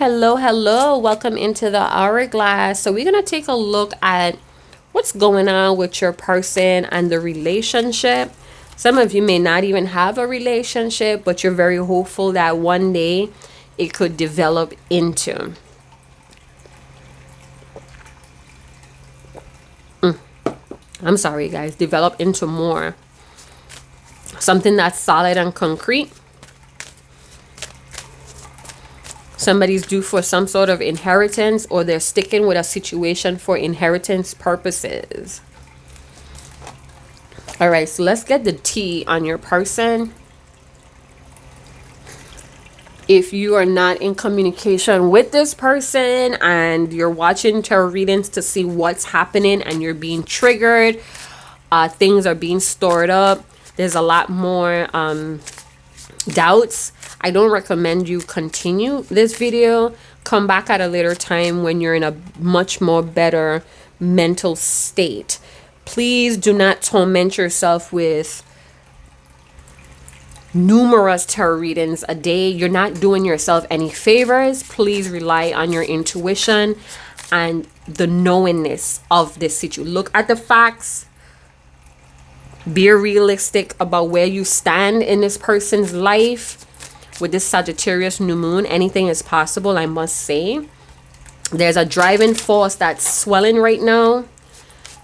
Hello, welcome into the hourglass. So we're going to take a look at what's going on with your person and the relationship. Some of you may not even have a relationship, but you're very hopeful that one day it could develop into. I'm sorry, guys, develop into more. Something that's solid and concrete. Somebody's due for some sort of inheritance, or they're sticking with a situation for inheritance purposes. All right, so let's get the tea on your person. If you are not in communication with this person and you're watching tarot readings to see what's happening and you're being triggered, things are being stored up, there's a lot more doubts, I don't recommend you continue this video. Come back at a later time when you're in a much more better mental state. Please do not torment yourself with numerous tarot readings a day. You're not doing yourself any favors. Please rely on your intuition and the knowingness of this situation. Look at the facts. Be realistic about where you stand in this person's life. With this Sagittarius new moon, anything is possible, I must say. There's a driving force that's swelling right now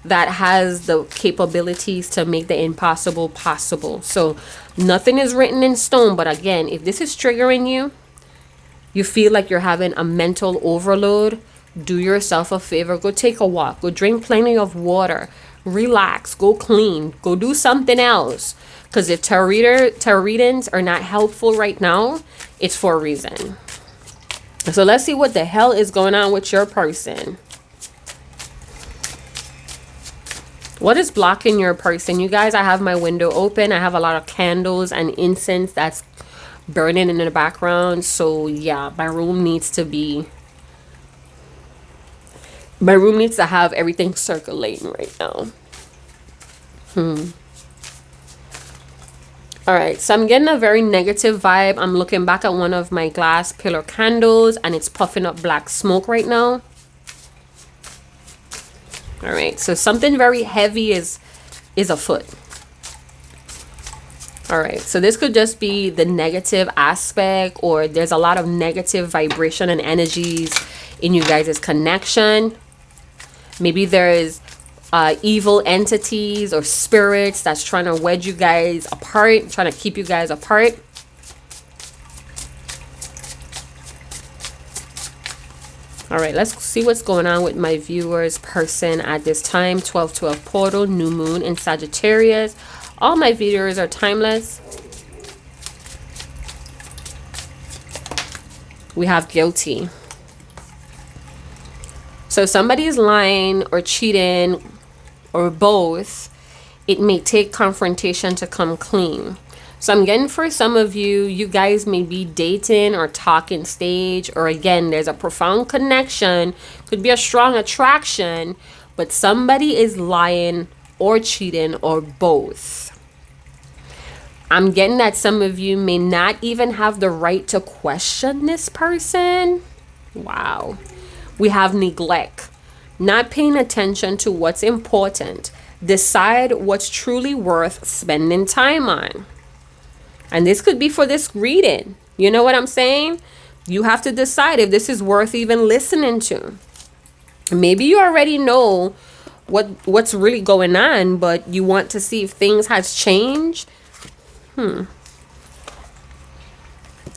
that has the capabilities to make the impossible possible. So nothing is written in stone. But again, if this is triggering you, you feel like you're having a mental overload, do yourself a favor. Go take a walk. Go drink plenty of water. Relax. Go clean. Go do something else. Because if tarot readings are not helpful right now, it's for a reason. So let's see what the hell is going on with your person. What is blocking your person? You guys, I have my window open. I have a lot of candles and incense that's burning in the background. So yeah, my room needs to have everything circulating right now. All right, so I'm getting a very negative vibe. I'm looking back at one of my glass pillar candles and it's puffing up black smoke right now. All right, so something very heavy is afoot. All right, so this could just be the negative aspect, or there's a lot of negative vibration and energies in you guys' connection. Maybe there's evil entities or spirits that's trying to wedge you guys apart, trying to keep you guys apart. All right, let's see what's going on with my viewers person at this time. 12/12 portal, new moon in Sagittarius. All my videos are timeless. We have guilty. So somebody's lying or cheating or both. It may take confrontation to come clean. So I'm getting, for some of you, you guys may be dating or talking stage, or again, there's a profound connection, could be a strong attraction, but somebody is lying or cheating or both. I'm getting that some of you may not even have the right to question this person. Wow. We have neglect, not paying attention to what's important. Decide what's truly worth spending time on. And this could be for this reading. You know what I'm saying? You have to decide if this is worth even listening to. Maybe you already know what's really going on, but you want to see if things has changed.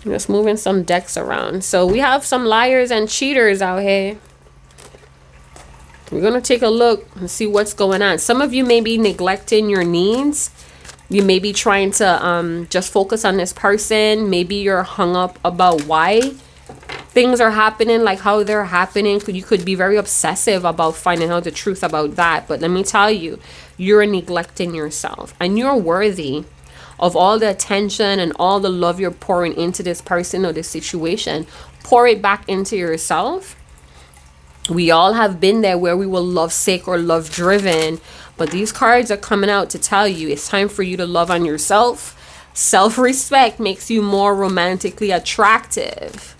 Just moving some decks around. So we have some liars and cheaters out here. We're going to take a look and see what's going on. Some of you may be neglecting your needs. You may be trying to just focus on this person. Maybe you're hung up about why things are happening, like how they're happening. You could be very obsessive about finding out the truth about that. But let me tell you, you're neglecting yourself. And you're worthy of all the attention and all the love you're pouring into this person or this situation. Pour it back into yourself. We all have been there where we were love sick or love driven. But these cards are coming out to tell you it's time for you to love on yourself. Self-respect makes you more romantically attractive.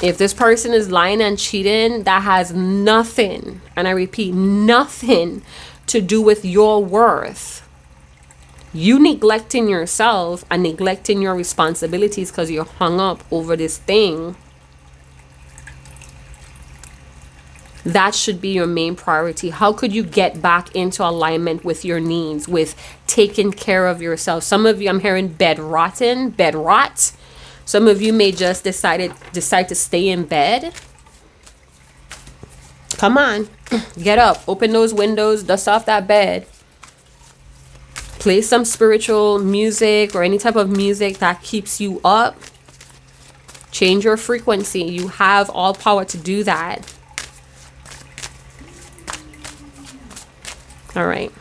If this person is lying and cheating, that has nothing, and I repeat, nothing to do with your worth. You neglecting yourself and neglecting your responsibilities because you're hung up over this thing. That should be your main priority. How could you get back into alignment with your needs, with taking care of yourself? Some of you, I'm hearing bed rot. Some of you may just decide to stay in bed. Come on, get up, open those windows, dust off that bed. Play some spiritual music or any type of music that keeps you up. Change your frequency. You have all power to do that. All right.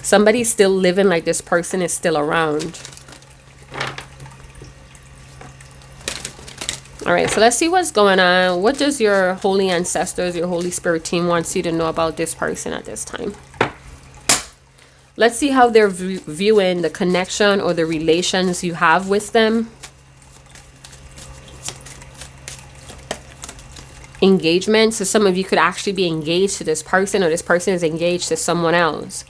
Somebody's still living like this person is still around. All right, so let's see what's going on. What does your holy ancestors, your Holy Spirit team wants you to know about this person at this time? Let's see how they're viewing the connection or the relations you have with them. Engagement. So some of you could actually be engaged to this person, or this person is engaged to someone else.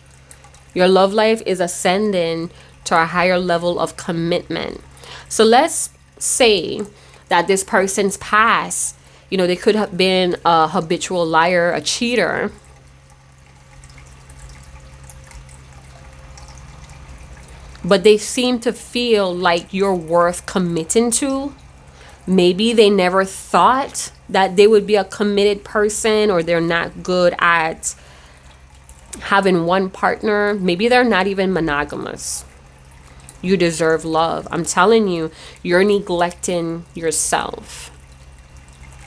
Your love life is ascending to a higher level of commitment. So let's say that this person's past, you know, they could have been a habitual liar, a cheater. But they seem to feel like you're worth committing to. Maybe they never thought that they would be a committed person, or they're not good at having one partner. Maybe they're not even monogamous. You deserve love. I'm telling you, you're neglecting yourself.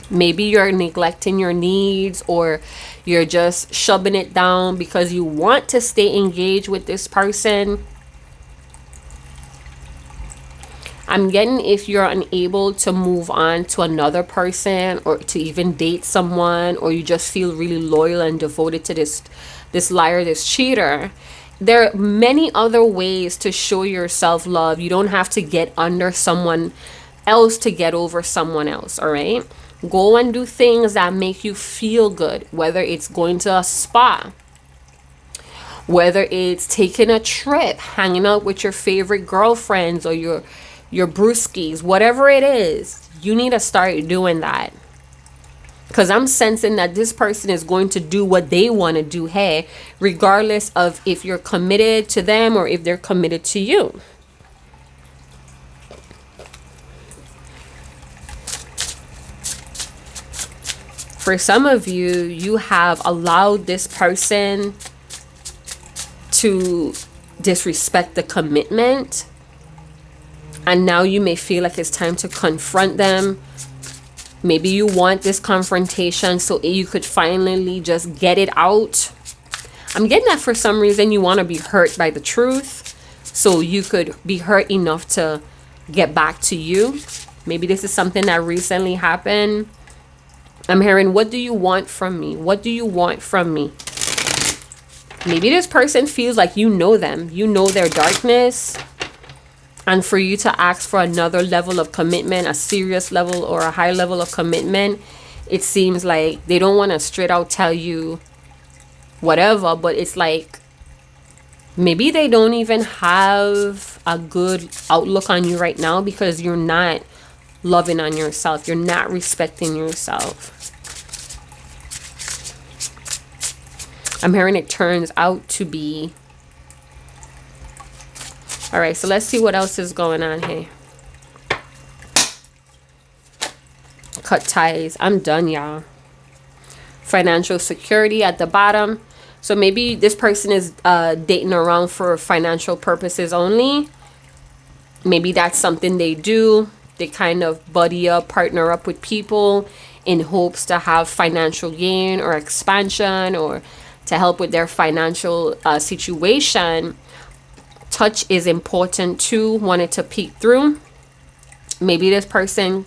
Maybe you're neglecting your needs, or you're just shoving it down because you want to stay engaged with this person. I'm getting if you're unable to move on to another person, or to even date someone, or you just feel really loyal and devoted to this liar, this cheater. There are many other ways to show yourself love. You don't have to get under someone else to get over someone else, all right? Go and do things that make you feel good, whether it's going to a spa, whether it's taking a trip, hanging out with your favorite girlfriends or your brewskis, whatever it is. You need to start doing that. Because I'm sensing that this person is going to do what they want to do, hey, regardless of if you're committed to them or if they're committed to you. For some of you, you have allowed this person to disrespect the commitment. And now you may feel like it's time to confront them. Maybe you want this confrontation so you could finally just get it out. I'm getting that for some reason you want to be hurt by the truth, so you could be hurt enough to get back to you. Maybe this is something that recently happened. I'm hearing, what do you want from me? What do you want from me? Maybe this person feels like you know them. You know their darkness. And for you to ask for another level of commitment, a serious level or a high level of commitment, it seems like they don't want to straight out tell you whatever, but it's like maybe they don't even have a good outlook on you right now because you're not loving on yourself. You're not respecting yourself. I'm hearing it turns out to be. All right, so let's see what else is going on here. Cut ties. I'm done, y'all. Financial security at the bottom. So maybe this person is dating around for financial purposes only. Maybe that's something they do. They kind of buddy up, partner up with people in hopes to have financial gain or expansion, or to help with their financial situation. Touch is important too. Wanted to peek through. Maybe this person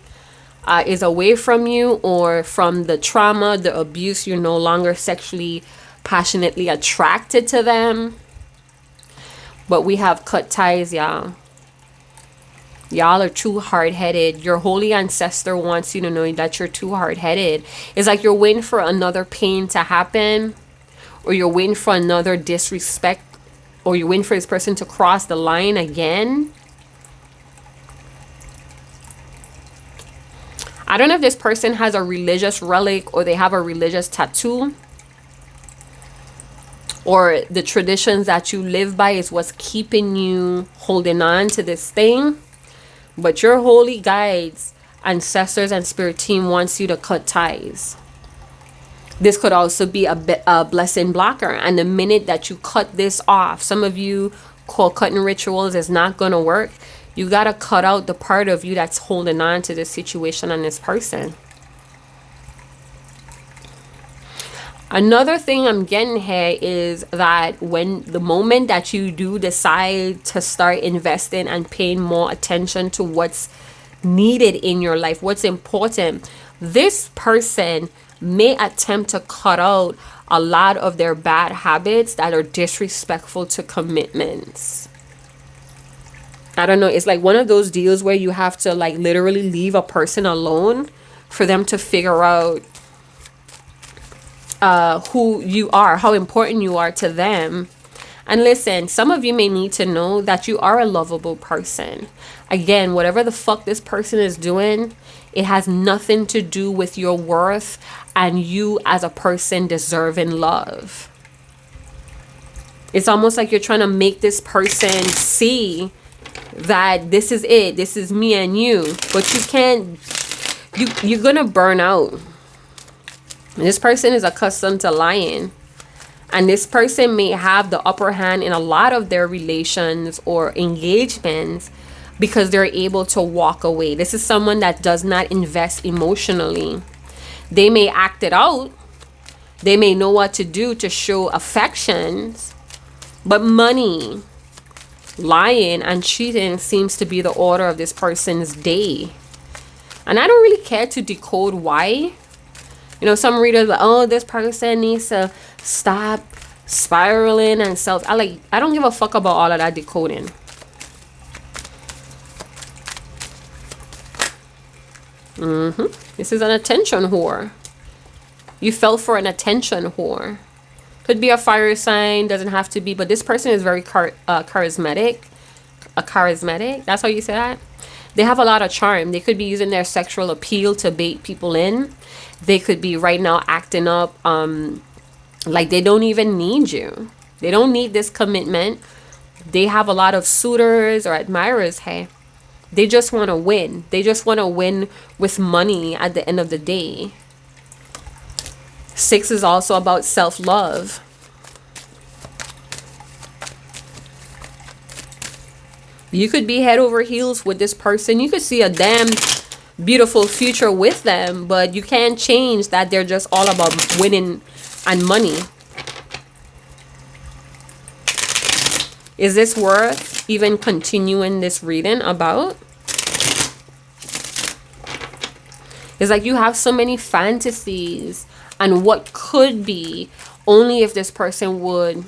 is away from you, or from the trauma, the abuse. You're no longer sexually passionately attracted to them. But we have cut ties, y'all. Y'all are too hard-headed. Your holy ancestor wants you to know that you're too hard-headed. It's like you're waiting for another pain to happen, or you're waiting for another disrespect, or you're waiting for this person to cross the line again. I don't know if this person has a religious relic, or they have a religious tattoo, or the traditions that you live by is what's keeping you holding on to this thing. But your holy guides, ancestors, and spirit team wants you to cut ties. This could also be a blessing blocker. And the minute that you cut this off, some of you call cutting rituals is not going to work. You got to cut out the part of you that's holding on to this situation and this person. Another thing I'm getting here is that when the moment that you do decide to start investing and paying more attention to what's needed in your life, what's important, this person may attempt to cut out a lot of their bad habits that are disrespectful to commitments. I don't know. It's like one of those deals where you have to like literally leave a person alone for them to figure out who you are, how important you are to them. And listen, some of you may need to know that you are a lovable person. Again, whatever the fuck this person is doing, it has nothing to do with your worth and you as a person deserving love. It's almost like you're trying to make this person see that this is it, this is me and you, but you can't. You're gonna burn out. This person is accustomed to lying, and this person may have the upper hand in a lot of their relations or engagements because they're able to walk away. This is someone that does not invest emotionally. They may act it out. They may know what to do to show affections, but money, lying, and cheating seems to be the order of this person's day. And I don't really care to decode why. You know, some readers are like, oh, this person needs to stop spiraling and I don't give a fuck about all of that decoding. This is an attention whore. You fell for an attention whore. Could be a fire sign, doesn't have to be, but this person is very charismatic. Charismatic, that's how you say that? They have a lot of charm. They could be using their sexual appeal to bait people in. They could be right now acting up like they don't even need you. They don't need this commitment. They have a lot of suitors or admirers. Hey, they just want to win. They just want to win with money at the end of the day. 6 is also about self-love. You could be head over heels with this person. You could see a damn beautiful future with them, but you can't change that they're just all about winning and money. Is this worth even continuing this reading about? It's like you have so many fantasies and what could be only if this person would.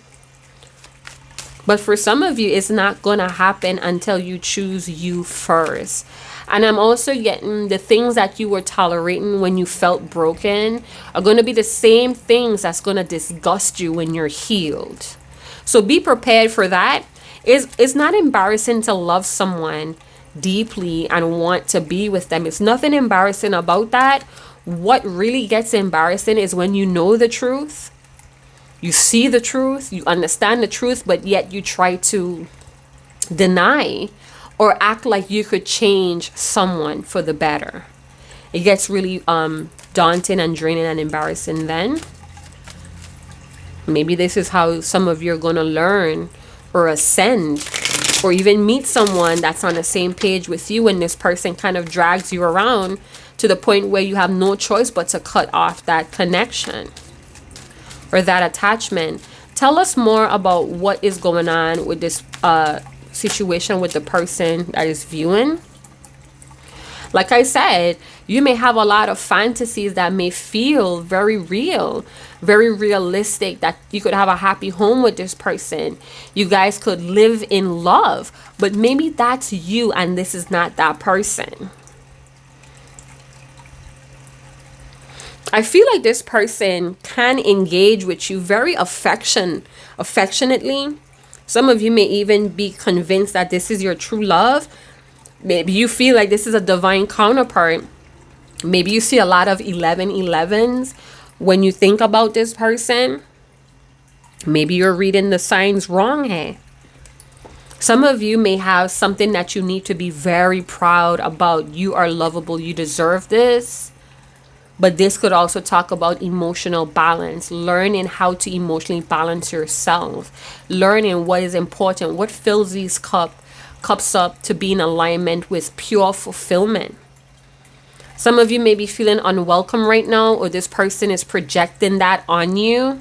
But for some of you, it's not going to happen until you choose you first. And I'm also getting the things that you were tolerating when you felt broken are going to be the same things that's going to disgust you when you're healed. So be prepared for that. It's not embarrassing to love someone deeply and want to be with them. It's nothing embarrassing about that. What really gets embarrassing is when you know the truth. You see the truth, you understand the truth, but yet you try to deny or act like you could change someone for the better. It gets really daunting and draining and embarrassing then. Maybe this is how some of you are going to learn or ascend or even meet someone that's on the same page with you, and this person kind of drags you around to the point where you have no choice but to cut off that connection or that attachment. Tell us more about what is going on with this situation with the person that is viewing. Like I said, you may have a lot of fantasies that may feel very real, very realistic, that you could have a happy home with this person. You guys could live in love, but maybe that's you and this is not that person. I feel like this person can engage with you very affectionately. Some of you may even be convinced that this is your true love. Maybe you feel like this is a divine counterpart. Maybe you see a lot of 1111s when you think about this person. Maybe you're reading the signs wrong here. Some of you may have something that you need to be very proud about. You are lovable. You deserve this. But this could also talk about emotional balance, learning how to emotionally balance yourself, learning what is important, what fills these cups up to be in alignment with pure fulfillment. Some of you may be feeling unwelcome right now, or this person is projecting that on you.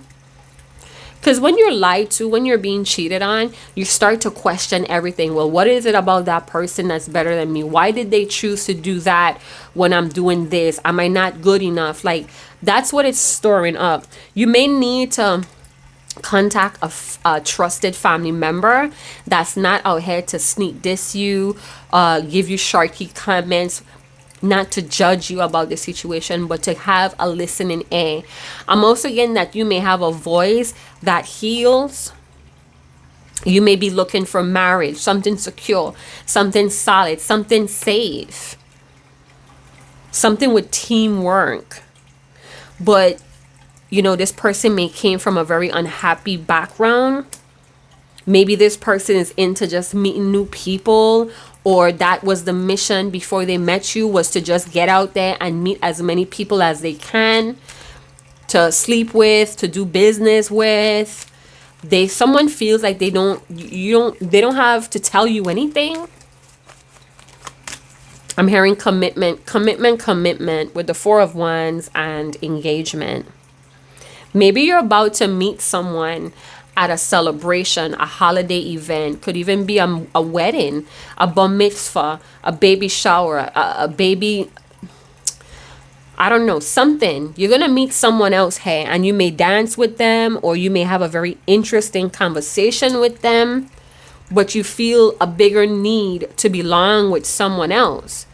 Because when you're lied to, when you're being cheated on, you start to question everything. Well, what is it about that person that's better than me? Why did they choose to do that when I'm doing this? Am I not good enough? Like, that's what it's storing up. You may need to contact a trusted family member that's not out here to sneak diss you, give you sharky comments, not to judge you about the situation, but to have a listening ear. I'm also getting that you may have a voice that heals. You may be looking for marriage, something secure, something solid, something safe, something with teamwork. But, you know, this person may came from a very unhappy background. Maybe this person is into just meeting new people, or that was the mission before they met you, was to just get out there and meet as many people as they can, to sleep with, to do business with. Someone feels like they don't have to tell you anything. I'm hearing commitment with the Four of Wands and engagement. Maybe you're about to meet someone at a celebration, a holiday event, could even be a wedding, a bar mitzvah, a baby shower, a baby, I don't know, something. You're going to meet someone else here, and you may dance with them, or you may have a very interesting conversation with them, but you feel a bigger need to belong with someone else.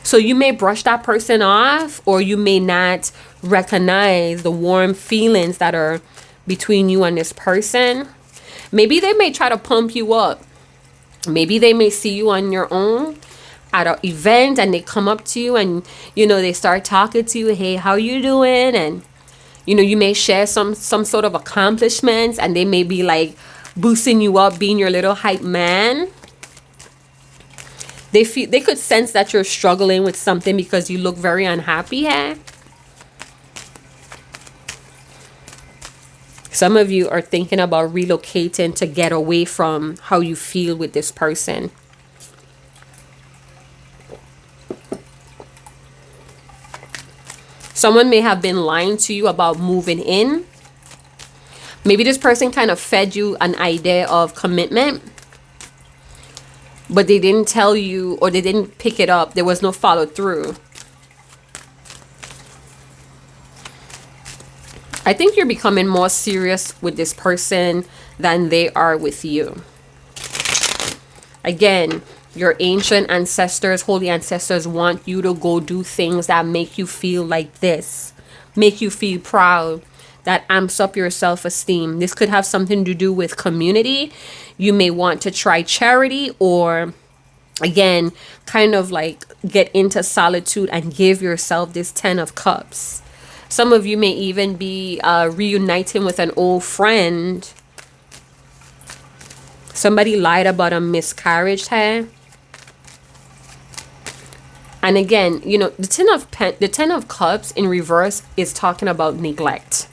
So you may brush that person off, or you may not recognize the warm feelings that are between you and this person. Maybe they may try to pump you up. Maybe they may see you on your own at an event, and they come up to you and, you know, they start talking to you. Hey, how you doing? And, you know, you may share some sort of accomplishments, and they may be like boosting you up, being your little hype man. They could sense that you're struggling with something because you look very unhappy here. Some of you are thinking about relocating to get away from how you feel with this person. Someone may have been lying to you about moving in. Maybe this person kind of fed you an idea of commitment, but they didn't tell you, or they didn't pick it up. There was no follow through. I think you're becoming more serious with this person than they are with you. Again, your ancient ancestors, holy ancestors, want you to go do things that make you feel like this, make you feel proud, that amps up your self-esteem. This could have something to do with community. You may want to try charity, or again, kind of like get into solitude and give yourself this 10 of Cups. Some of you may even be reuniting with an old friend. Somebody lied about a miscarriage here. And again, you know, the 10 of Cups in reverse is talking about neglect.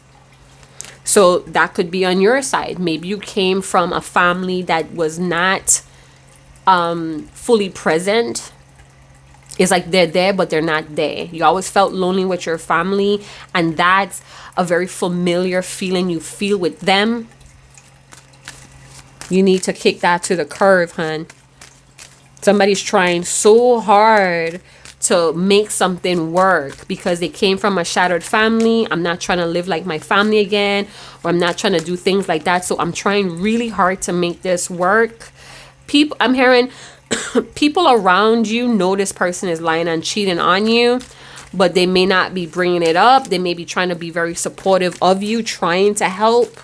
So that could be on your side. Maybe you came from a family that was not fully present. It's like they're there, but they're not there. You always felt lonely with your family, and that's a very familiar feeling you feel with them. You need to kick that to the curb, hun. Somebody's trying so hard to make something work because they came from a shattered family. I'm not trying to live like my family again, or I'm not trying to do things like that. So I'm trying really hard to make this work. People, I'm hearing people around you know this person is lying and cheating on you, but they may not be bringing it up. They may be trying to be very supportive of you, trying to help.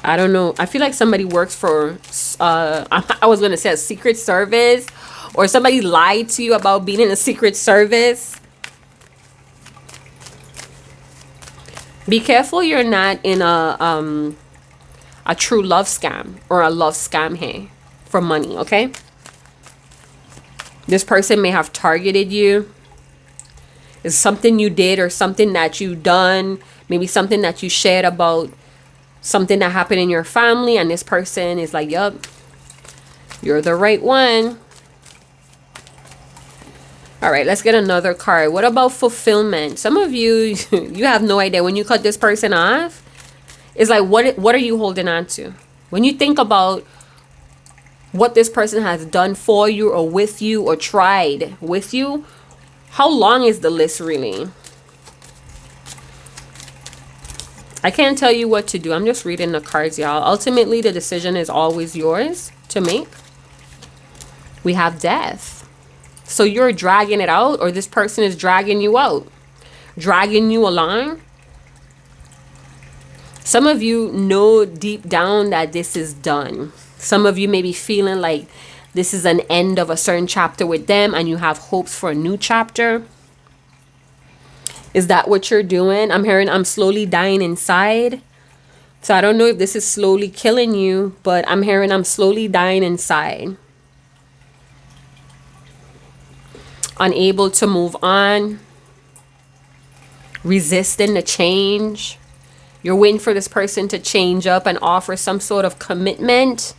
I don't know. I feel like somebody works for, I was going to say a secret service, or somebody lied to you about being in a secret service. Be careful you're not in a true love scam or a love scam here for money, okay? This person may have targeted you. It's something you did or something that you done, maybe something that you shared about something that happened in your family, and this person is like, yup, you're the right one. All right, let's get another card. What about fulfillment? Some of you, you have no idea. When you cut this person off, it's like, what are you holding on to? When you think about what this person has done for you or with you or tried with you, how long is the list really? I can't tell you what to do. I'm just reading the cards, y'all. Ultimately, the decision is always yours to make. We have death. So you're dragging it out, or this person is dragging you out, dragging you along. Some of you know deep down that this is done. Some of you may be feeling like this is an end of a certain chapter with them, and you have hopes for a new chapter. Is that what you're doing? I'm hearing I'm slowly dying inside. So I don't know if this is slowly killing you, but I'm hearing I'm slowly dying inside. Unable to move on. Resisting the change. You're waiting for this person to change up and offer some sort of commitment.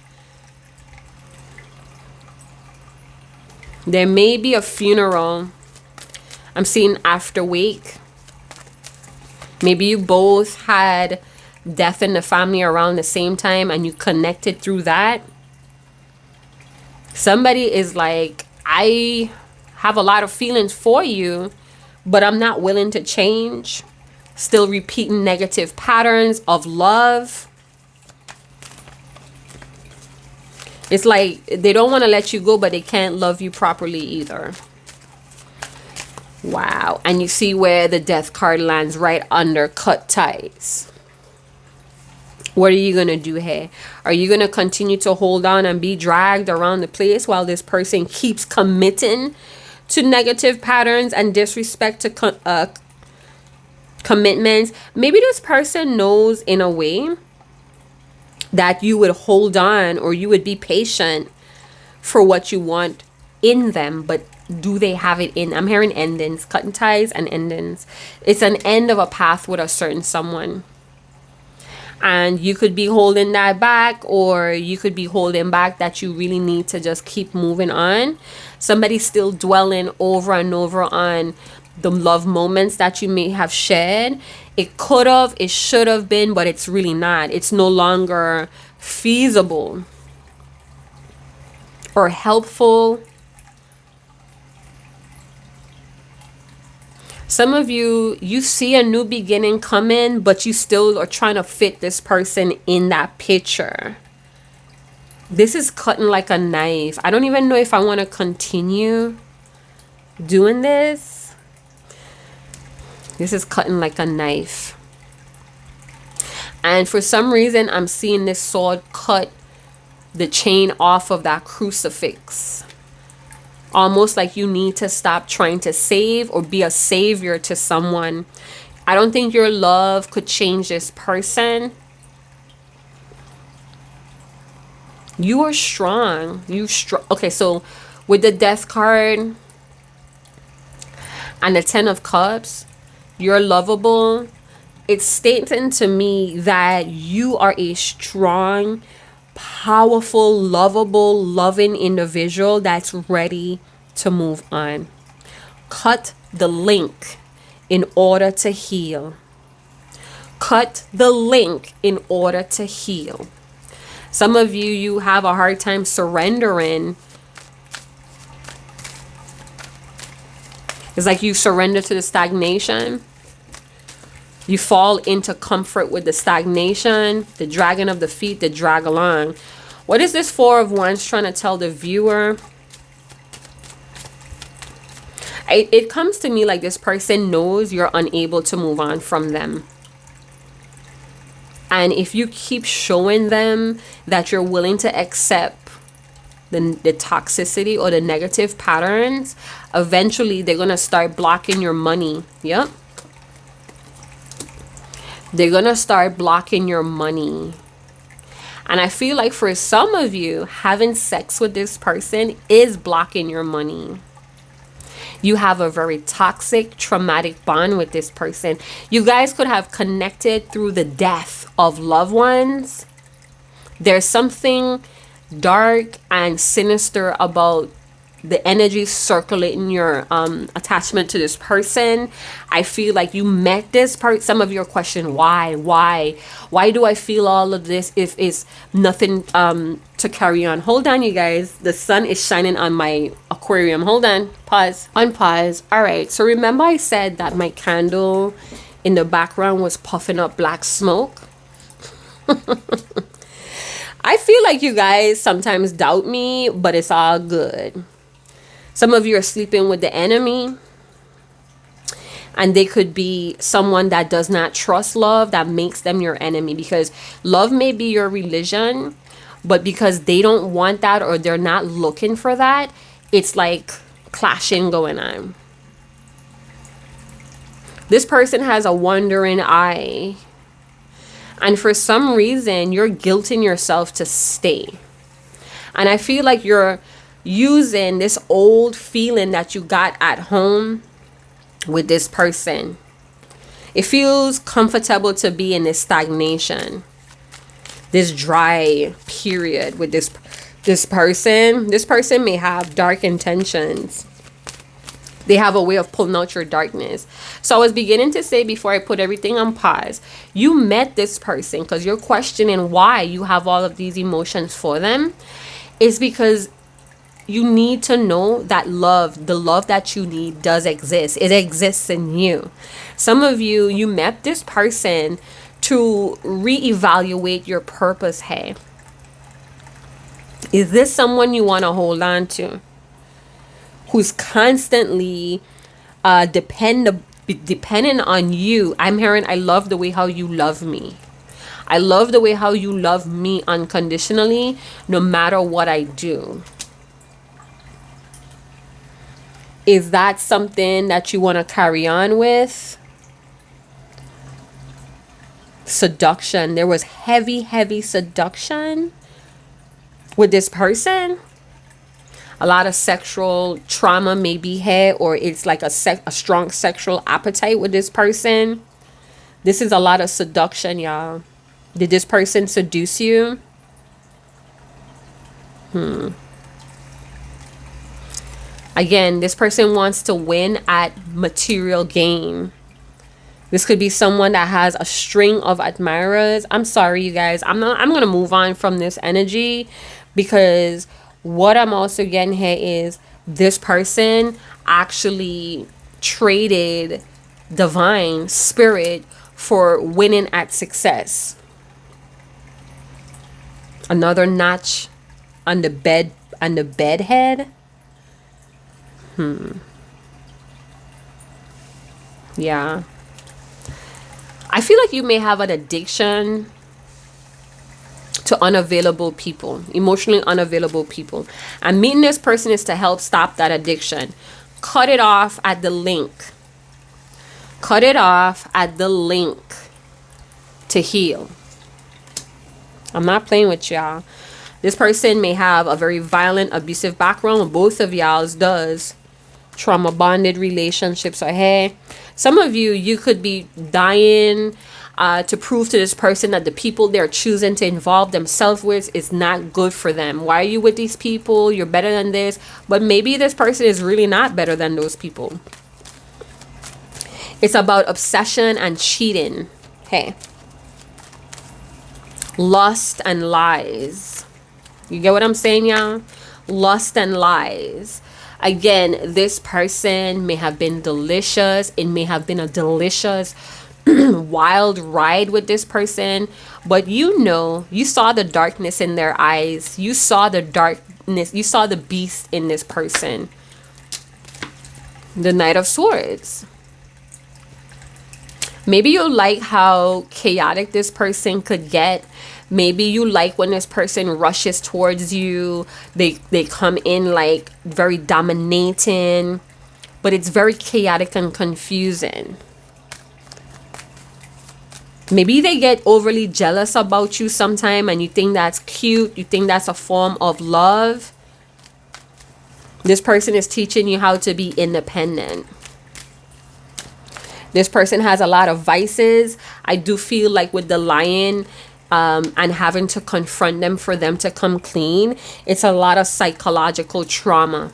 There may be a funeral. I'm seeing after wake. Maybe you both had death in the family around the same time and you connected through that. Somebody is like, I have a lot of feelings for you, but I'm not willing to change. Still repeating negative patterns of love. It's like they don't want to let you go, but they can't love you properly either. Wow. And you see where the death card lands right under cut ties. What are you going to do here? Are you going to continue to hold on and be dragged around the place while this person keeps committing to negative patterns and disrespect to commitments? Maybe this person knows in a way that you would hold on or you would be patient for what you want in them, but do they have it in? I'm hearing endings, cutting ties and endings. It's an end of a path with a certain someone. And you could be holding that back, or you could be holding back that you really need to just keep moving on. Somebody's still dwelling over and over on the love moments that you may have shared. It could have, it should have been, but it's really not. It's no longer feasible or helpful. Some of you, you see a new beginning coming, but you still are trying to fit this person in that picture. This is cutting like a knife. I don't even know if I want to continue doing this. This is cutting like a knife. And for some reason, I'm seeing this sword cut the chain off of that crucifix. Almost like you need to stop trying to save or be a savior to someone. I don't think your love could change this person. You are strong. Okay, so with the death card and the 10 of cups, you're lovable. It's stating to me that you are a strong, powerful, lovable, loving individual that's ready to move on. Cut the link in order to heal. Cut the link in order to heal. Some of you, you have a hard time surrendering. It's like you surrender to the stagnation. You fall into comfort with the stagnation, the dragging of the feet, the drag along. What is this Four of Wands trying to tell the viewer? It comes to me like this person knows you're unable to move on from them. And if you keep showing them that you're willing to accept the toxicity or the negative patterns, eventually they're going to start blocking your money. Yep. They're going to start blocking your money. And I feel like for some of you, having sex with this person is blocking your money. You have a very toxic, traumatic bond with this person. You guys could have connected through the death of loved ones. There's something dark and sinister about the energy circulating your attachment to this person. I feel like you met this part. Some of your question, why do I feel all of this if it's nothing to carry on? Hold on, you guys. The sun is shining on my aquarium. Hold on. Pause. Unpause. All right. So remember I said that my candle in the background was puffing up black smoke? I feel like you guys sometimes doubt me, but it's all good. Some of you are sleeping with the enemy, and they could be someone that does not trust love, that makes them your enemy, because love may be your religion, but because they don't want that or they're not looking for that, it's like clashing going on. This person has a wandering eye, and for some reason you're guilting yourself to stay. And I feel like you're using this old feeling that you got at home with this person. It feels comfortable to be in this stagnation, this dry period with this person. This person may have dark intentions. They have a way of pulling out your darkness. So I was beginning to say, before I put everything on pause, you met this person because you're questioning why you have all of these emotions for them. It's because you need to know that love, the love that you need, does exist. It exists in you. Some of you, you met this person to reevaluate your purpose. Hey, is this someone you want to hold on to, who's constantly dependent on you? I'm hearing, I love the way how you love me. I love the way how you love me unconditionally, no matter what I do. Is that something that you want to carry on with? Seduction. There was heavy seduction with this person. A lot of sexual trauma may be here, or it's like a strong sexual appetite with this person. This is a lot of seduction, y'all. Did this person seduce you? Again, this person wants to win at material gain. This could be someone that has a string of admirers. I'm sorry, you guys. I'm going to move on from this energy, because what I'm also getting here is this person actually traded divine spirit for winning at success. Another notch on the bed head. Yeah. I feel like you may have an addiction to unavailable people, emotionally unavailable people. And meeting this person is to help stop that addiction. Cut it off at the link. Cut it off at the link to heal. I'm not playing with y'all. This person may have a very violent, abusive background. Both of y'all's does. Trauma bonded relationships are here. Some of you, you could be dying to prove to this person that the people they're choosing to involve themselves with is not good for them. Why are you with these people? You're better than this. But maybe this person is really not better than those people. It's about obsession and cheating. Hey. Lust and lies. You get what I'm saying, y'all? Lust and lies. Again, this person may have been delicious. It may have been a delicious wild ride with this person, but you saw the darkness in their eyes. You saw the darkness. You saw the beast in this person. The Knight of Swords. Maybe you like how chaotic this person could get. Maybe you like when this person rushes towards you. They come in like very dominating, but it's very chaotic and confusing. Maybe they get overly jealous about you sometime and you think that's cute. You think that's a form of love. This person is teaching you how to be independent. This person has a lot of vices. I do feel like with the lion and having to confront them for them to come clean, it's a lot of psychological trauma.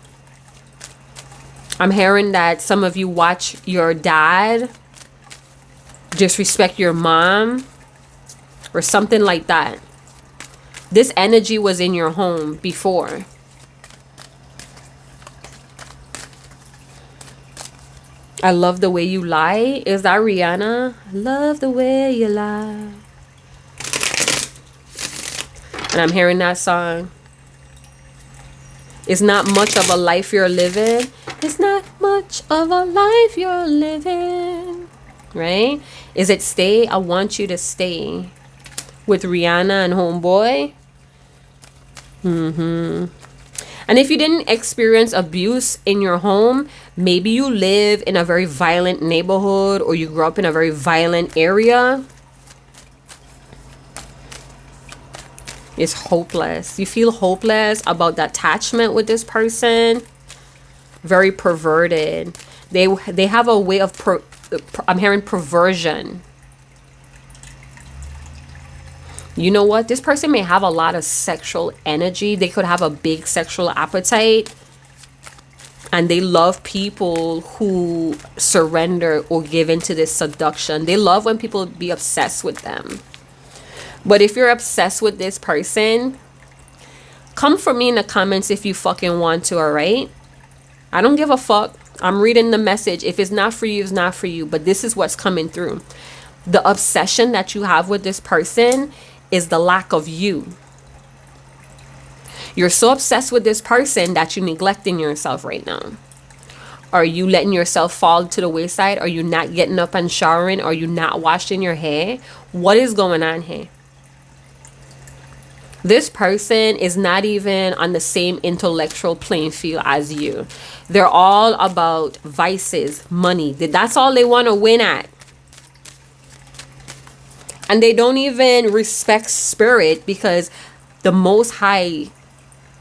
I'm hearing that some of you watch your dad disrespect your mom or something like that. This energy was in your home before. I love the way you lie. Is that Rihanna? Love the way you lie. And I'm hearing that song. It's not much of a life you're living. It's not much of a life you're living. Right? Is it stay? I want you to stay with Rihanna and Homeboy. And if you didn't experience abuse in your home, maybe you live in a very violent neighborhood or you grew up in a very violent area. It's hopeless. You feel hopeless about the attachment with this person. Very perverted. They have a way of I'm hearing perversion. You know what? This person may have a lot of sexual energy. They could have a big sexual appetite. And they love people who surrender or give into this seduction. They love when people be obsessed with them. But if you're obsessed with this person, come for me in the comments if you fucking want to, alright? I don't give a fuck. I'm reading the message. If it's not for you, it's not for you. But this is what's coming through. The obsession that you have with this person is the lack of you. You're so obsessed with this person that you're neglecting yourself right now. Are you letting yourself fall to the wayside? Are you not getting up and showering? Are you not washing your hair? What is going on here? This person is not even on the same intellectual playing field as you. They're all about vices, money. That's all they want to win at. And they don't even respect spirit because the Most High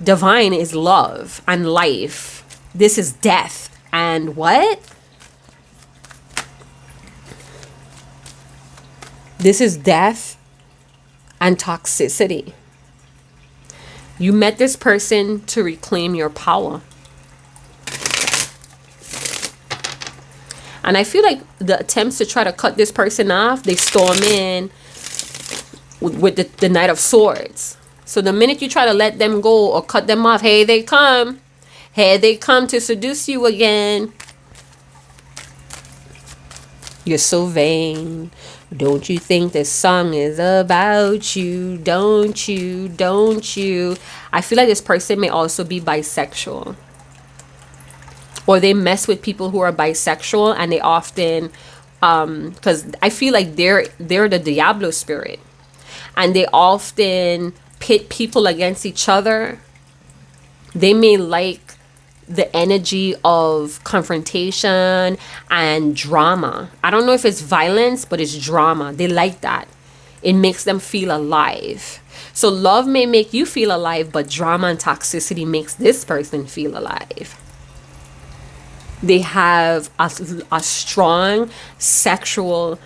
Divine is love and life. This is death. And what? This is death and toxicity. You met this person to reclaim your power. And I feel like the attempts to try to cut this person off, they storm in with the Knight of Swords. So the minute you try to let them go or cut them off, here they come. Here they come to seduce you again. You're so vain. Don't you think this song is about you? Don't you? Don't you? I feel like this person may also be bisexual. Or they mess with people who are bisexual and they often, because I feel like they're the Diablo spirit. And they often pit people against each other. They may like the energy of confrontation and drama. I don't know if it's violence, but it's drama. They like that. It makes them feel alive. So love may make you feel alive, but drama and toxicity makes this person feel alive. They have a strong sexual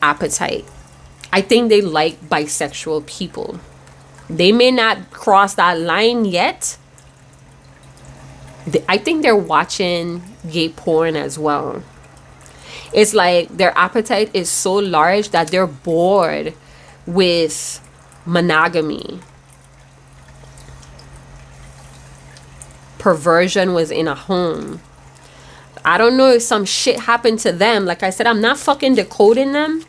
appetite. I think they like bisexual people. They may not cross that line yet. I think they're watching gay porn as well. It's like their appetite is so large that they're bored with monogamy. Perversion was in a home. I don't know if some shit happened to them. Like I said, I'm not fucking decoding them.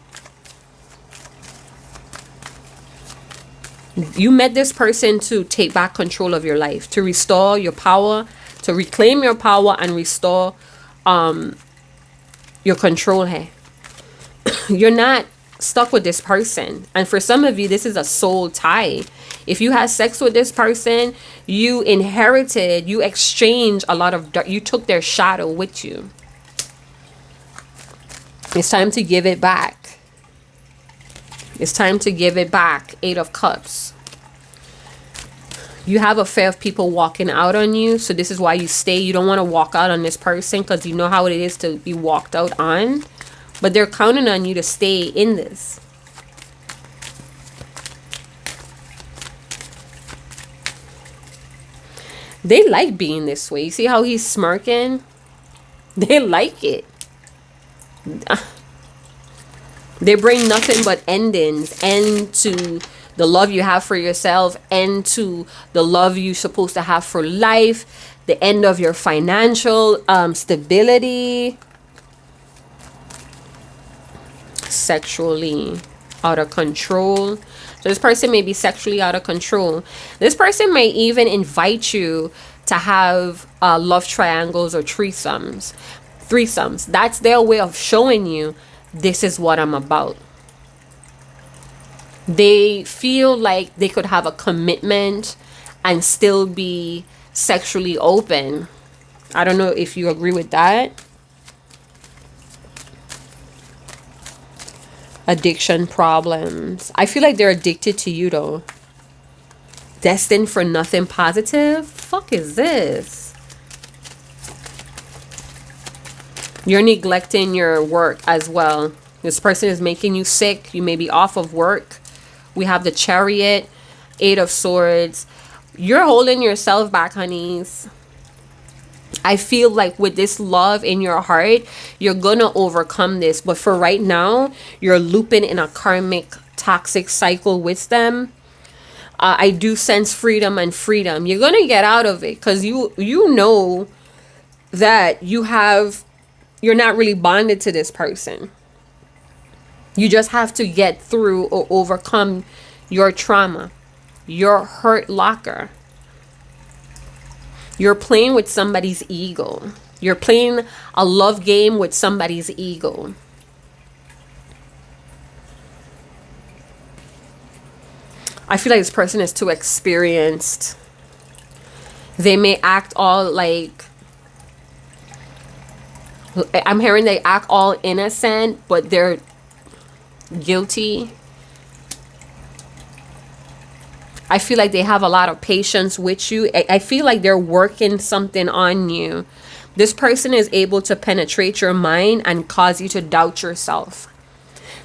You met this person to take back control of your life, to restore your power, to reclaim your power and restore your control here. You're not stuck with this person. And for some of you, this is a soul tie. If you had sex with this person, you inherited, you exchanged a lot of, you took their shadow with you. It's time to give it back. It's time to give it back. 8 of Cups. You have a fear of people walking out on you. So this is why you stay. You don't want to walk out on this person because you know how it is to be walked out on. But they're counting on you to stay in this. They like being this way. You see how he's smirking? They like it. They bring nothing but endings. End to the love you have for yourself. End to the love you're supposed to have for life. The end of your financial stability. Sexually out of control. So this person may be sexually out of control. This person may even invite you to have love triangles or threesomes. That's their way of showing you this is what I'm about. They feel like they could have a commitment and still be sexually open. I don't know if you agree with that. Addiction problems. I feel like they're addicted to you though. Destined for nothing positive? Fuck is this? You're neglecting your work as well. This person is making you sick. You may be off of work. We have the Chariot, 8 of Swords. You're holding yourself back, honeys. I feel like with this love in your heart, you're gonna overcome this. But for right now, you're looping in a karmic toxic cycle with them. I do sense freedom and freedom. You're gonna get out of it because you know that you're not really bonded to this person. You just have to get through or overcome your trauma, your hurt locker. You're playing with somebody's ego. You're playing a love game with somebody's ego. I feel like this person is too experienced. They may act all like, I'm hearing they act all innocent, but they're guilty. I feel like they have a lot of patience with you. I feel like they're working something on you. This person is able to penetrate your mind and cause you to doubt yourself.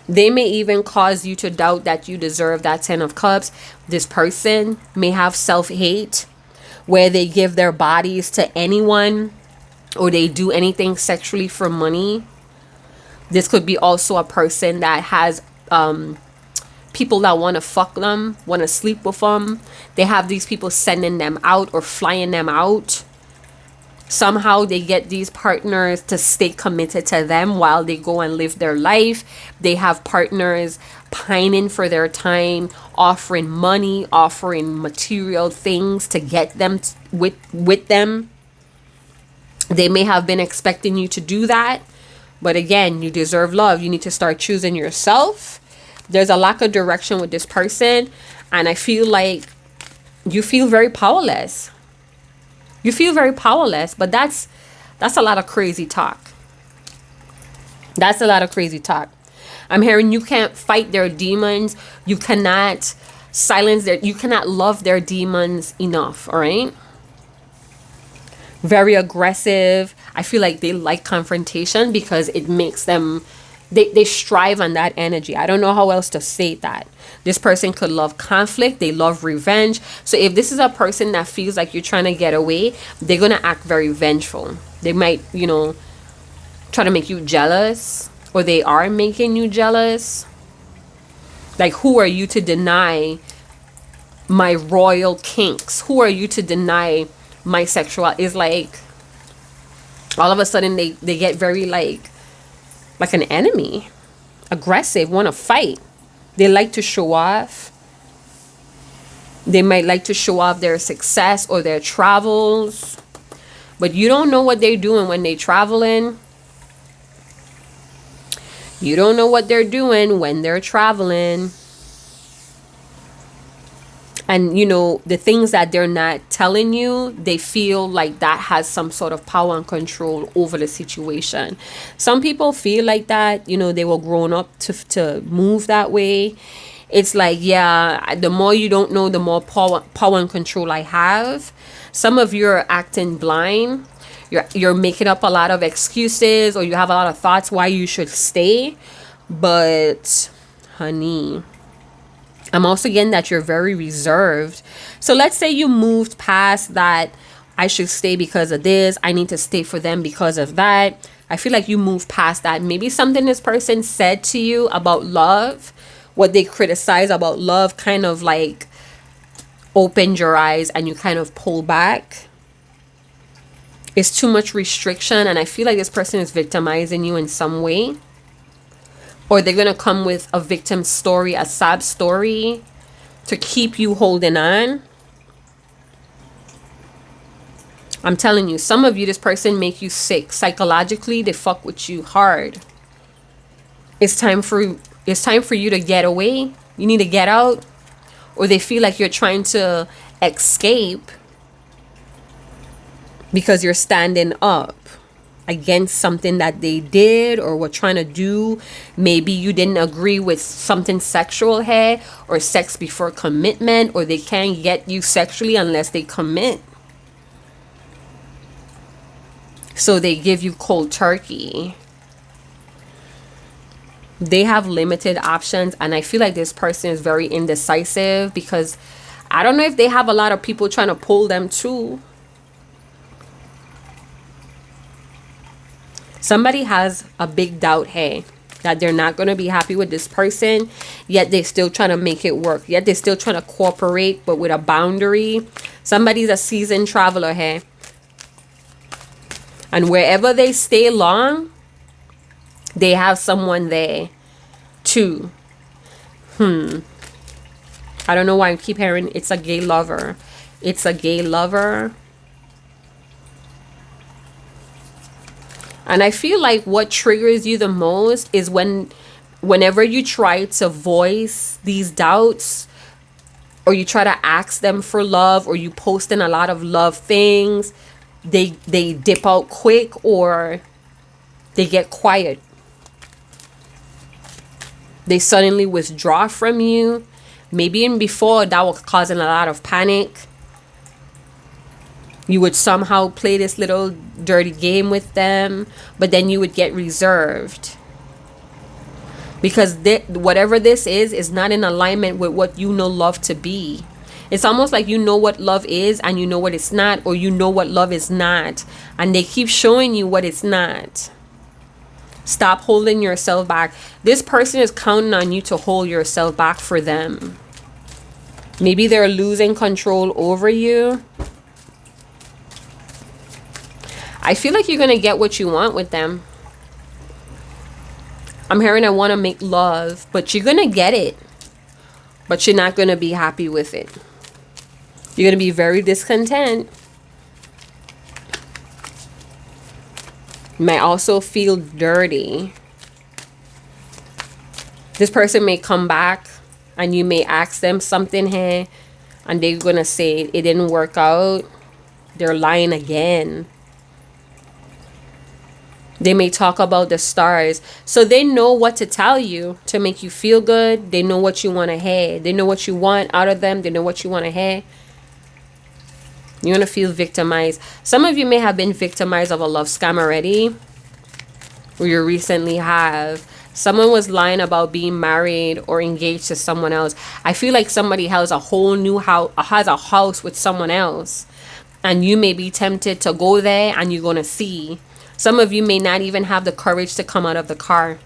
They may even cause you to doubt that you deserve that 10 of Cups. This person may have self-hate where they give their bodies to anyone or they do anything sexually for money. This could be also a person that has people that want to fuck them, want to sleep with them. They have these people sending them out or flying them out. Somehow they get these partners to stay committed to them while they go and live their life. They have partners pining for their time, offering money, offering material things to get them with them. They may have been expecting you to do that. But again, you deserve love. You need to start choosing yourself. There's a lack of direction with this person. And I feel like you feel very powerless. You feel very powerless. But that's a lot of crazy talk. That's a lot of crazy talk. I'm hearing you can't fight their demons. You cannot silence you cannot love their demons enough. All right? Very aggressive. I feel like they like confrontation because it makes them, they strive on that energy. I don't know how else to say that. This person could love conflict. They love revenge. So if this is a person that feels like you're trying to get away, they're going to act very vengeful. They might, try to make you jealous, or they are making you jealous. Like, who are you to deny my royal kinks. Who are you to deny my sexual? Is like all of a sudden they get very like an enemy, aggressive, want to fight. They like to show off. They might like to show off their success or their travels, but you don't know what they're doing when they traveling. You don't know what they're doing when they're traveling. And you know, the things that they're not telling you, they feel like that has some sort of power and control over the situation. Some people feel like that, you know, they were grown up to move that way. It's like, yeah, the more you don't know, the more power and control I have. Some of you are acting blind. You're making up a lot of excuses, or you have a lot of thoughts why you should stay. But honey, I'm also getting that you're very reserved. So let's say you moved past that, I should stay because of this, I need to stay for them because of that. I feel like you moved past that. Maybe something this person said to you about love, what they criticize about love, kind of like opened your eyes and you kind of pull back. It's too much restriction, and I feel like this person is victimizing you in some way. Or they're going to come with a victim story, a sad story, to keep you holding on. I'm telling you, some of you, this person make you sick. Psychologically, they fuck with you hard. It's time for you to get away. You need to get out. Or they feel like you're trying to escape because you're standing up against something that they did or were trying to do. Maybe you didn't agree with something sexual here, or sex before commitment, or they can't get you sexually unless they commit. So they give you cold turkey. They have limited options, and I feel like this person is very indecisive because I don't know if they have a lot of people trying to pull them too. Somebody has a big doubt here that they're not going to be happy with this person, yet they're still trying to make it work. Yet they're still trying to cooperate, but with a boundary. Somebody's a seasoned traveler here. And wherever they stay long, they have someone there too. I don't know why I keep hearing it's a gay lover. It's a gay lover. And I feel like what triggers you the most is whenever you try to voice these doubts, or you try to ask them for love, or you post in a lot of love things, they dip out quick, or they get quiet. They suddenly withdraw from you. Maybe even before, that was causing a lot of panic. You would somehow play this little dirty game with them, but then you would get reserved. Because whatever this is not in alignment with what you know love to be. It's almost like you know what love is and you know what it's not, or you know what love is not, and they keep showing you what it's not. Stop holding yourself back. This person is counting on you to hold yourself back for them. Maybe they're losing control over you. I feel like you're going to get what you want with them. I'm hearing I want to make love, but you're going to get it. But you're not going to be happy with it. You're going to be very discontent. You might also feel dirty. This person may come back and you may ask them something here and they're going to say it didn't work out. They're lying again. They may talk about the stars. So they know what to tell you to make you feel good. They know what you want to hear. They know what you want out of them. They know what you want to hear. You're going to feel victimized. Some of you may have been victimized of a love scam already. Or you recently have. Someone was lying about being married or engaged to someone else. I feel like somebody has a whole new house, has a house with someone else. And you may be tempted to go there and you're going to see. Some of you may not even have the courage to come out of the car.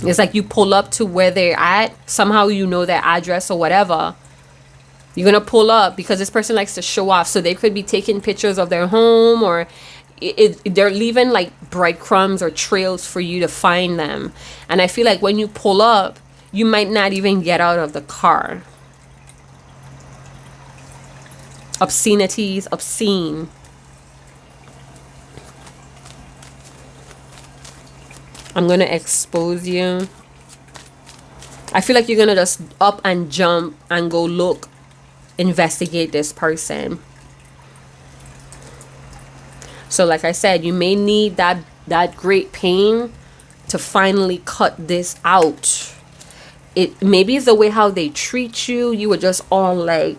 It's like you pull up to where they're at. Somehow you know their address or whatever. You're going to pull up because this person likes to show off. So they could be taking pictures of their home, or they're leaving like breadcrumbs or trails for you to find them. And I feel like when you pull up, you might not even get out of the car. Obscenities, obscene. I'm going to expose you. I feel like you're going to just up and jump and go look, investigate this person. So like I said, you may need that great pain to finally cut this out. It maybe it's the way how they treat you. You were just all like,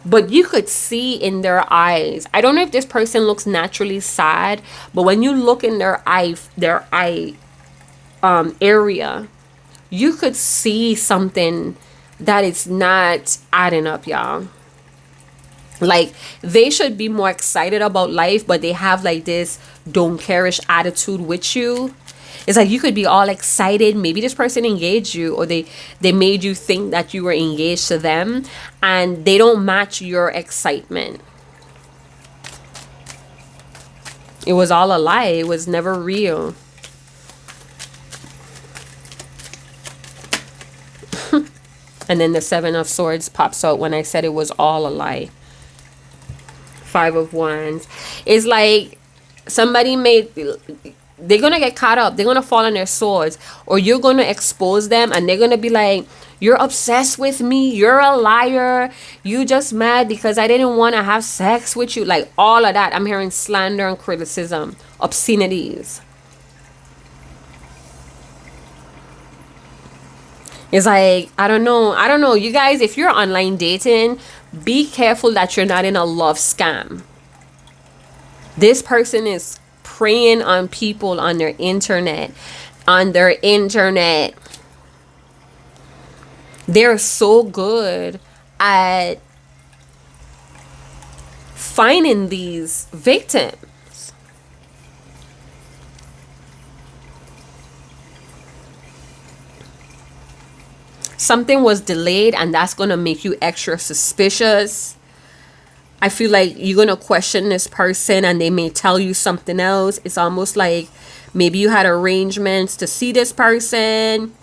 but you could see in their eyes. I don't know if this person looks naturally sad, but when you look in their eye area, you could see something that is not adding up, y'all. Like, they should be more excited about life, but they have like this don't care-ish attitude with you. It's like you could be all excited. Maybe this person engaged you, or they made you think that you were engaged to them, and they don't match your excitement. It was all a lie. It was never real. And then the 7 of Swords pops out when I said it was all a lie. 5 of Wands. It's like somebody they're going to get caught up. They're going to fall on their swords. Or you're going to expose them, and they're going to be like, you're obsessed with me. You're a liar. You just mad because I didn't want to have sex with you. Like all of that. I'm hearing slander and criticism. Obscenities. It's like, I don't know. You guys, if you're online dating, be careful that you're not in a love scam. This person is preying on people on their internet. They're so good at finding these victims. Something was delayed, and that's going to make you extra suspicious. I feel like you're going to question this person, and they may tell you something else. It's almost like maybe you had arrangements to see this person,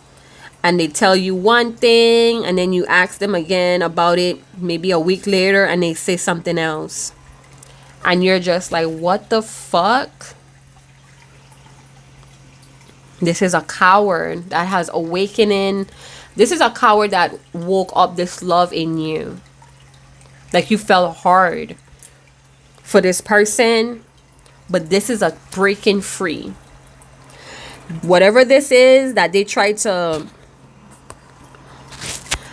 and they tell you one thing, and then you ask them again about it maybe a week later, and they say something else. And you're just like, what the fuck? This is a coward that has awakening. This is a coward that woke up this love in you. Like you fell hard for this person, but this is a breaking free. Whatever this is that they tried to,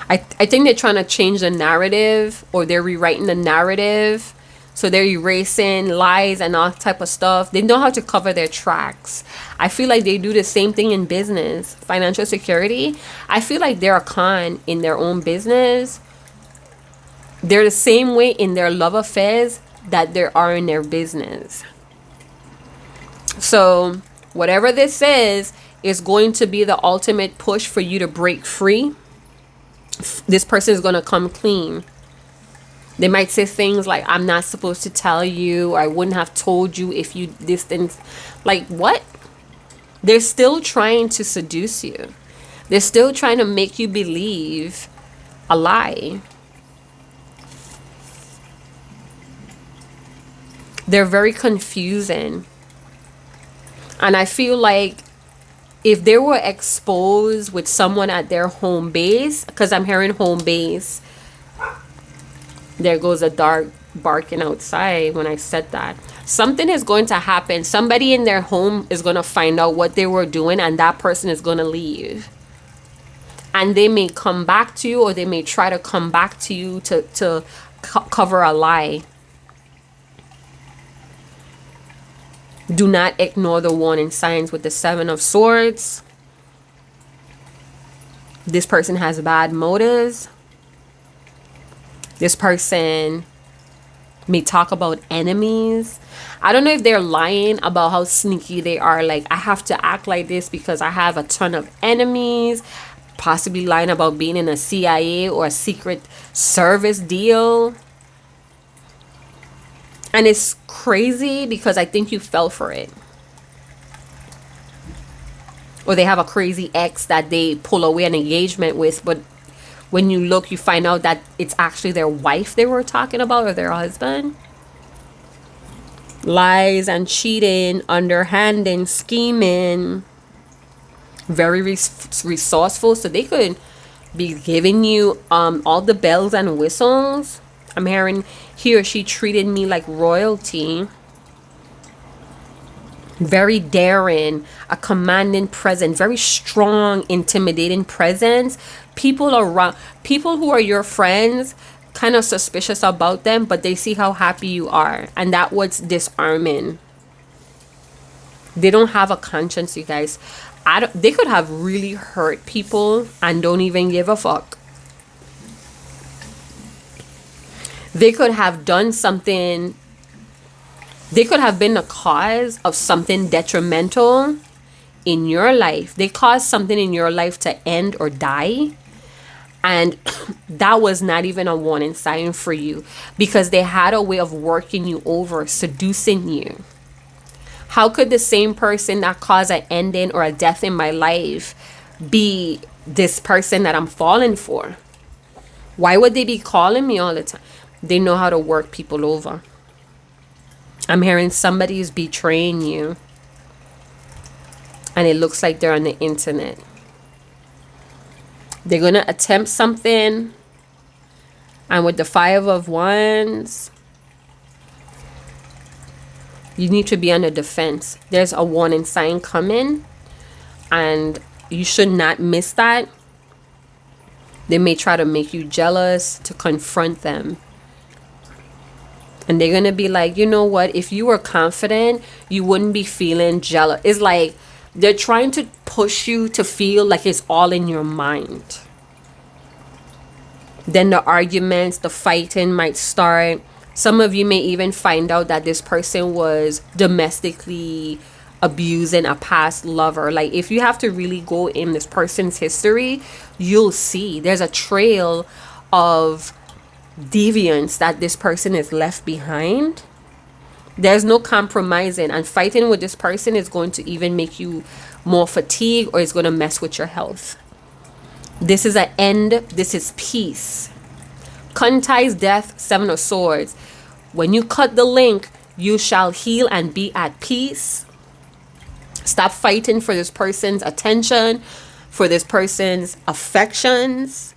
I think they're trying to change the narrative, or they're rewriting the narrative. So they're erasing lies and all type of stuff. They know how to cover their tracks. I feel like they do the same thing in business. Financial security. I feel like they're a con in their own business. They're the same way in their love affairs that they are in their business. So whatever this is going to be the ultimate push for you to break free. This person is going to come clean. They might say things like, I'm not supposed to tell you, or I wouldn't have told you if you this thing. Like, what? They're still trying to seduce you. They're still trying to make you believe a lie. They're very confusing. And I feel like if they were exposed with someone at their home base, because I'm hearing home base. There goes a dog barking outside when I said that. Something is going to happen. Somebody in their home is going to find out what they were doing, and that person is going to leave. And they may come back to you, or they may try to come back to you to cover a lie. Do not ignore the warning signs with the 7 of Swords. This person has bad motives. This person may talk about enemies. I don't know if they're lying about how sneaky they are. Like, I have to act like this because I have a ton of enemies. possibly lying about being in a CIA or a secret service deal. And it's crazy because I think you fell for it. Or they have a crazy ex that they pull away an engagement with, but when you look, you find out that it's actually their wife they were talking about, or their husband. Lies and cheating, underhanding, scheming. Very resourceful, so they could be giving you all the bells and whistles. I'm hearing he or she treated me like royalty. Very daring, a commanding presence, very strong, intimidating presence. People around, people who are your friends, kind of suspicious about them, but they see how happy you are, and that was disarming. They don't have a conscience, you guys. They could have really hurt people and don't even give a fuck. They could have done something. They could have been the cause of something detrimental in your life. They caused something in your life to end or die. And that was not even a warning sign for you, because they had a way of working you over, seducing you. How could the same person that caused an ending or a death in my life be this person that I'm falling for? Why would they be calling me all the time? They know how to work people over. I'm hearing somebody is betraying you, and it looks like they're on the internet. They're going to attempt something, and with the 5 of Wands, you need to be on the defense. There's a warning sign coming, and you should not miss that. They may try to make you jealous, to confront them. And they're going to be like, you know what? If you were confident, you wouldn't be feeling jealous. It's like they're trying to push you to feel like it's all in your mind. Then the arguments, the fighting might start. Some of you may even find out that this person was domestically abusing a past lover. Like, if you have to really go in this person's history, you'll see there's a trail of deviance that this person is left behind. There's no compromising, and fighting with this person is going to even make you more fatigued, or it's going to mess with your health. This is an end. This is peace. Cutting ties, death, 7 of Swords. When you cut the link, you shall heal and be at peace. Stop fighting for this person's attention, for this person's affections.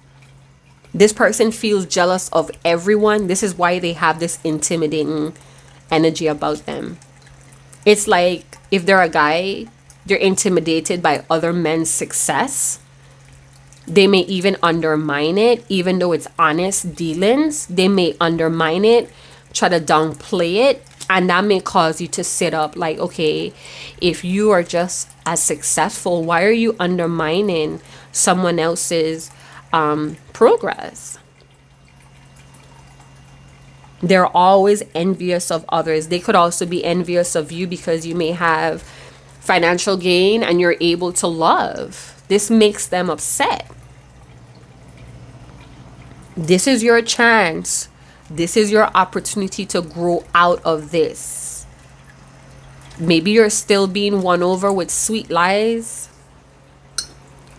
This person feels jealous of everyone. This is why they have this intimidating energy about them. It's like if they're a guy, they're intimidated by other men's success. They may even undermine it, even though it's honest dealings. They may undermine it, try to downplay it, and that may cause you to sit up like, okay, if you are just as successful, why are you undermining someone else's progress? They're always envious of others. They could also be envious of you because you may have financial gain and you're able to love. This makes them upset. This is your chance. This is your opportunity to grow out of this. Maybe you're still being won over with sweet lies.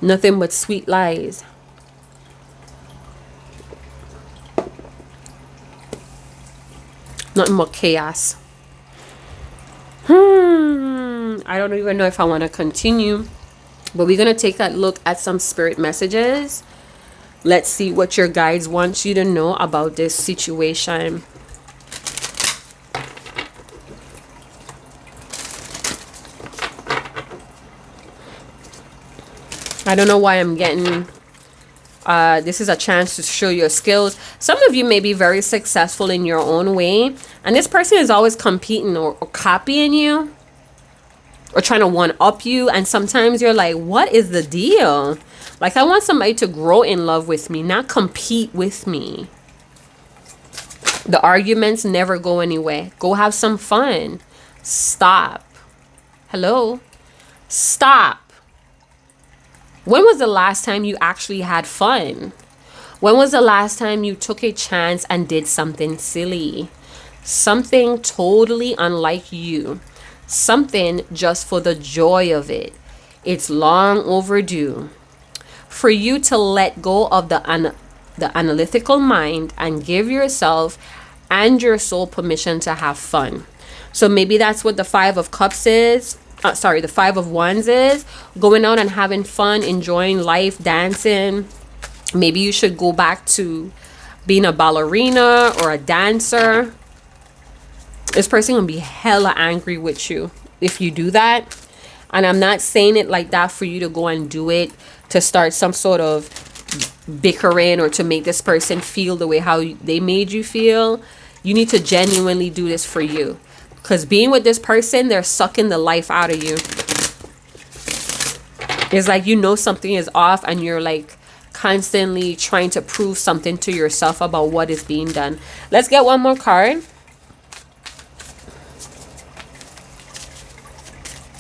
Nothing but sweet lies. Nothing but chaos. I don't even know if I want to continue, but we're going to take a look at some spirit messages. Let's see what your guides want you to know about this situation. I don't know why I'm getting this is a chance to show your skills. Some of you may be very successful in your own way, and this person is always competing or copying you or trying to one up you. And sometimes you're like, what is the deal? Like, I want somebody to grow in love with me, not compete with me. The arguments never go anywhere. Go have some fun. Stop. Hello? Stop. When was the last time you actually had fun? When was the last time you took a chance and did something silly? Something totally unlike you. Something just for the joy of it. It's long overdue for you to let go of the analytical mind and give yourself and your soul permission to have fun. So maybe that's what the Five of Cups is. The Five of Wands is. Going out and having fun, enjoying life, dancing. Maybe you should go back to being a ballerina or a dancer. This person gonna be hella angry with you if you do that. And I'm not saying it like that for you to go and do it to start some sort of bickering or to make this person feel the way how they made you feel. You need to genuinely do this for you, because being with this person, they're sucking the life out of you. It's like, you know, something is off and you're like constantly trying to prove something to yourself about what is being done. Let's get one more card.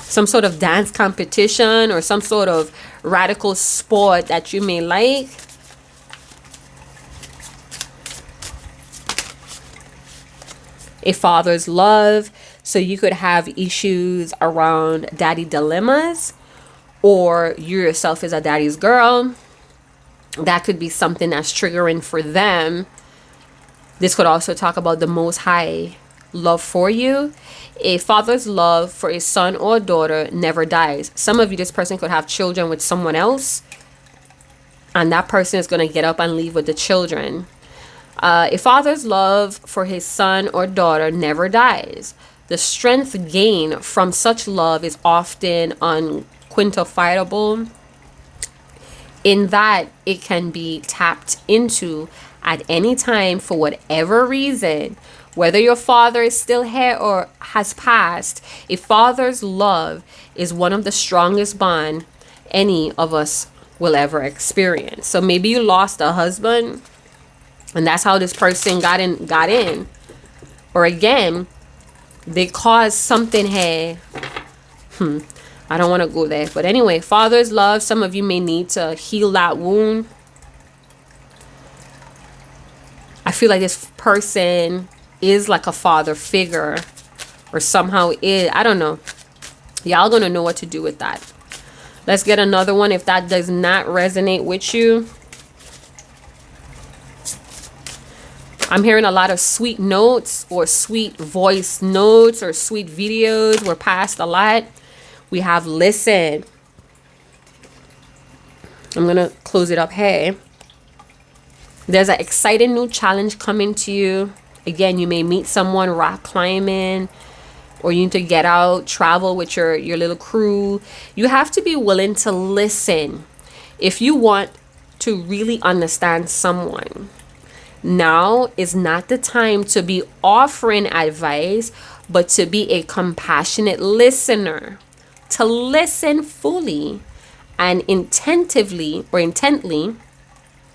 Some sort of dance competition or some sort of radical sport that you may like. A father's love. So you could have issues around daddy dilemmas, or you yourself is a daddy's girl. That could be something that's triggering for them. This could also talk about the Most High love for you. A father's love for a son or daughter never dies. Some of you, this person could have children with someone else, and that person is going to get up and leave with the children. A father's love for his son or daughter never dies. The strength gained from such love is often unquantifiable, in that it can be tapped into at any time for whatever reason. Whether your father is still here or has passed, a father's love is one of the strongest bonds any of us will ever experience. So maybe you lost a husband, and that's how this person got in. Or again, they caused something here. I don't want to go there. But anyway, father's love. Some of you may need to heal that wound. I feel like this person is like a father figure, or somehow is. I don't know. Y'all gonna know what to do with that. Let's get another one if that does not resonate with you. I'm hearing a lot of sweet notes or sweet voice notes or sweet videos. We're past a lot. We have listen. I'm going to close it up here. There's an exciting new challenge coming to you. Again, you may meet someone rock climbing, or you need to get out, travel with your little crew. You have to be willing to listen if you want to really understand someone. Now is not the time to be offering advice, but to be a compassionate listener. To listen fully and intently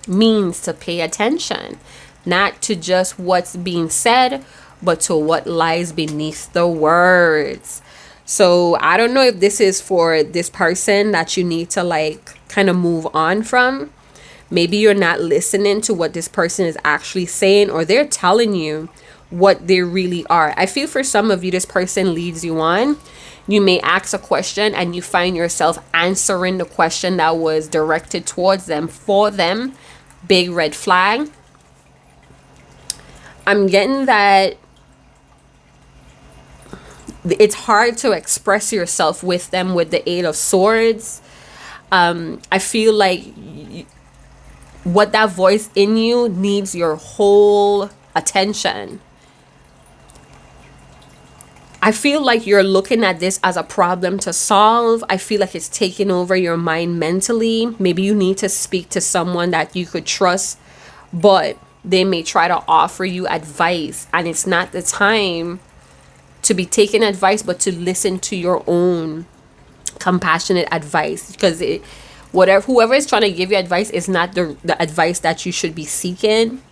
means to pay attention, not to just what's being said, but to what lies beneath the words. So I don't know if this is for this person that you need to like kind of move on from. Maybe you're not listening to what this person is actually saying, or they're telling you what they really are. I feel for some of you, this person leads you on. You may ask a question and you find yourself answering the question that was directed towards them, for them. Big red flag. I'm getting that it's hard to express yourself with them with the Eight of Swords. I feel like what that voice in you needs your whole attention. I feel like you're looking at this as a problem to solve. I feel like it's taking over your mind mentally. Maybe you need to speak to someone that you could trust, but they may try to offer you advice, and it's not the time to be taking advice, but to listen to your own compassionate advice, because whoever is trying to give you advice is not the advice that you should be seeking.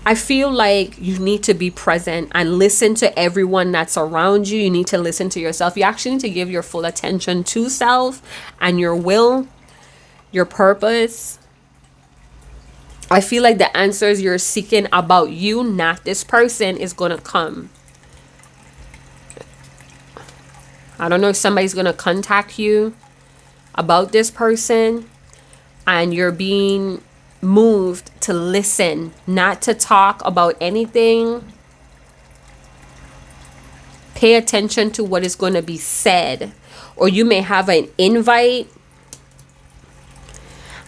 I feel like you need to be present and listen to everyone that's around you. You need to listen to yourself. You actually need to give your full attention to self and your will, your purpose. I feel like the answers you're seeking about you, not this person, is going to come. I don't know if somebody's going to contact you about this person, and you're being moved to listen, not to talk about anything. Pay attention to what is going to be said. Or you may have an invite,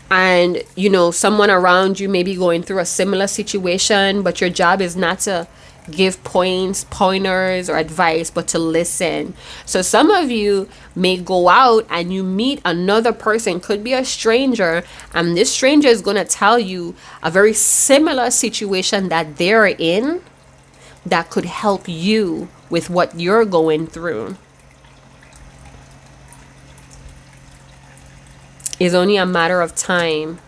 and you know someone around you may be going through a similar situation, but your job is not to give pointers or advice, but to listen. So some of you may go out and you meet another person, could be a stranger, and this stranger is going to tell you a very similar situation that they're in that could help you with what you're going through. It's only a matter of time.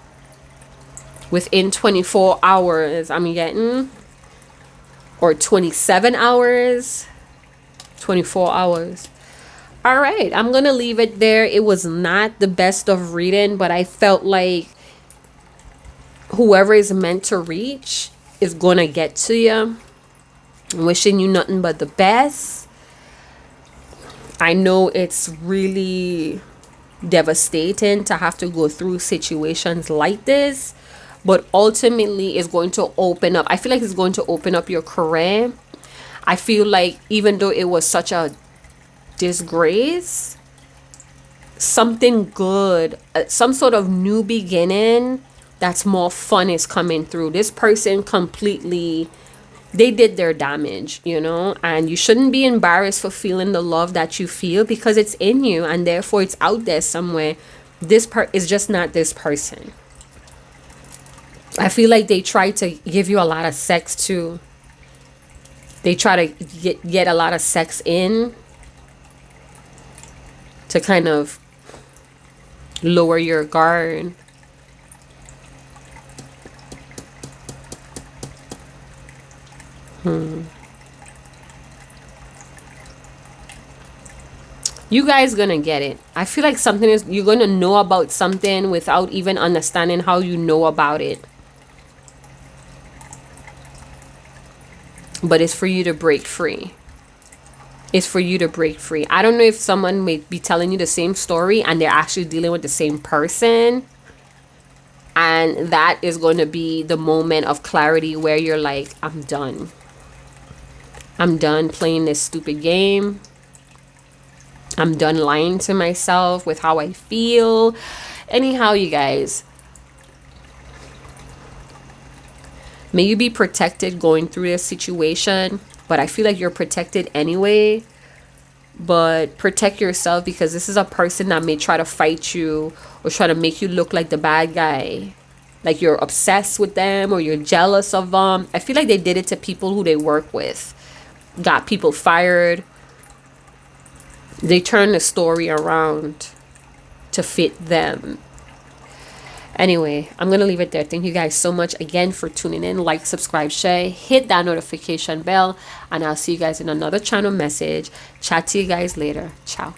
Within 24 hours, I'm getting, or 27 hours, 24 hours. All right, I'm going to leave it there. It was not the best of reading, but I felt like whoever is meant to reach is going to get to you. I'm wishing you nothing but the best. I know it's really devastating to have to go through situations like this, but ultimately it's going to open up. I feel like it's going to open up your career. I feel like even though it was such a disgrace, something good, some sort of new beginning that's more fun is coming through. This person completely, they did their damage, you know, and you shouldn't be embarrassed for feeling the love that you feel, because it's in you and therefore it's out there somewhere. This is just not this person. I feel like they try to give you a lot of sex too. They try to get a lot of sex in to kind of lower your guard. You guys gonna get it. I feel like something is, you're gonna know about something without even understanding how you know about it. But it's for you to break free. It's for you to break free. I don't know if someone may be telling you the same story and they're actually dealing with the same person. And that is going to be the moment of clarity where you're like, I'm done. I'm done playing this stupid game. I'm done lying to myself with how I feel. Anyhow, you guys, may you be protected going through this situation. But I feel like you're protected anyway. But protect yourself, because this is a person that may try to fight you or try to make you look like the bad guy. Like you're obsessed with them or you're jealous of them. I feel like they did it to people who they work with. Got people fired. They turned the story around to fit them. Anyway, I'm going to leave it there. Thank you guys so much again for tuning in. Like, subscribe, share, hit that notification bell. And I'll see you guys in another channel message. Chat to you guys later. Ciao.